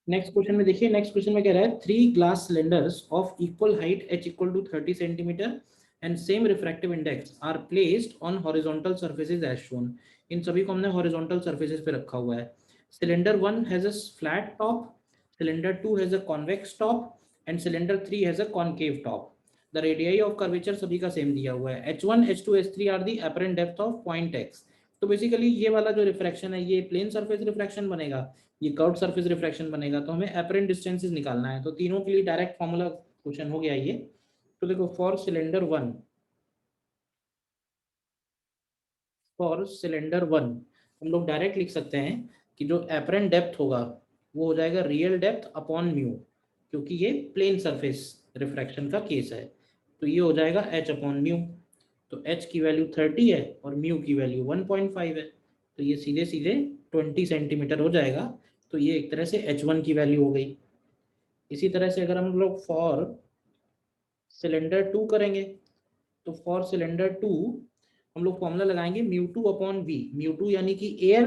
Next question में देखिए, next question में कह रहा है 3 glass cylinders of equal height h equal to 30 centimetre and same refractive index are placed on horizontal surfaces as shown. इन सभी को हमने हॉरिजॉन्टल सर्फेसेज पे रखा हुआ है। Cylinder 1 has a flat top, cylinder 2 has a convex top and cylinder 3 has a concave top. The radii of curvature सभी का सेम दिया हुआ है। h1 h2 h3 are the apparent depth of point x। तो basically ये वाला जो refraction है ये प्लेन सरफेस रिफ्रैक्शन बनेगा, ये कर्व सरफेस रिफ्रैक्शन बनेगा। तो हमें अपरेंट डिस्टेंसेस निकालना है। तो तीनों के लिए डायरेक्ट फॉर्मूला क्वेश्चन हो गया ये। तो देखो फॉर सिलेंडर 1, फॉर सिलेंडर 1 हम लोग डायरेक्ट लिख सकते हैं कि जो अपरेंट डेप्थ होगा वो हो जाएगा रियल डेप्थ अपॉन म्यू, क्योंकि ये प्लेन सरफेस रिफ्रैक्शन का केस है। तो ये हो जाएगा h अपॉन म्यू। तो h की वैल्यू 30 है और म्यू की वैल्यू 1.5 है, तो ये सीधे सीधे 20 सेंटीमीटर हो जाएगा। तो ये एक तरह से h1 की वैल्यू हो गई। इसी तरह से अगर हम लोग फॉर सिलेंडर 2 करेंगे, तो फॉर सिलेंडर 2 हम लोग फॉर्मूला लगाएंगे mu two upon V. Mu two यानी कि एयर,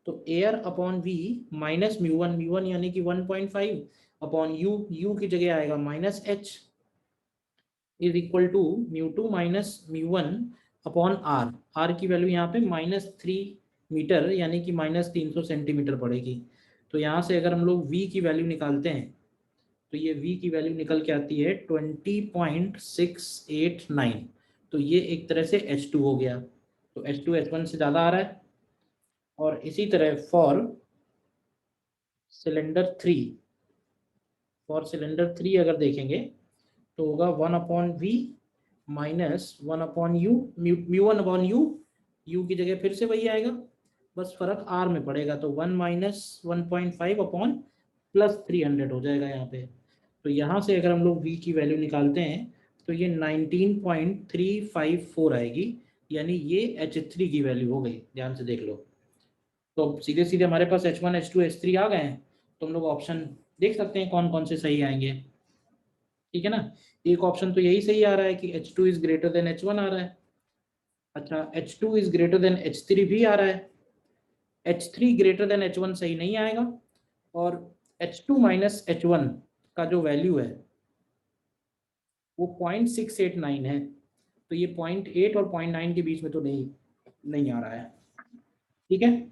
तो air upon V minus mu one यानी कि 1.5 अपॉन यू, यू की जगह आएगा minus H is equal to mu two minus mu one upon R. R की वैल्यू यहाँ पे -3 मीटर यानी कि -300 सेंटीमीटर पड़ेगी। तो यहाँ से अगर हम लोग v की वैल्यू निकालते हैं तो ये v की वैल्यू निकल के आती है 20.689। तो ये एक तरह से H2 हो गया। तो H2 H1 से ज़्यादा आ रहा है। और इसी तरह फॉर सिलेंडर 3, फॉर सिलेंडर 3 अगर देखेंगे तो होगा 1/v minus 1/u, mu 1/u, u की जगह फिर से वही आएगा, बस फर्क r में पड़ेगा। तो 1 माइनस 1.5 अपॉन प्लस 300 हो जाएगा यहाँ पे। तो यहाँ से अगर हम लोग v की वैल्यू निकालते हैं तो ये 19.354 आएगी, यानी ये H3 की वैल्यू हो गई। ध्यान से देख लो। तो सीधे सीधे हमारे पास H1 H2 H3 आ गए हैं। तो हम लोग ऑप्शन देख सकते हैं कौन कौन से सही आएंगे। ठीक है ना। एक ऑप्शन तो यही सही आ रहा है कि H2 is greater than H1 आ रहा है। अच्छा, H2 is greater than H3 भी आ रहा है। H3 ग्रेटर देन H1 सही नहीं आएगा। और H2 माइनस H1 का जो वैल्यू है वो 0.689 है। तो ये 0.8 और 0.9 के बीच में तो नहीं आ रहा है। ठीक है।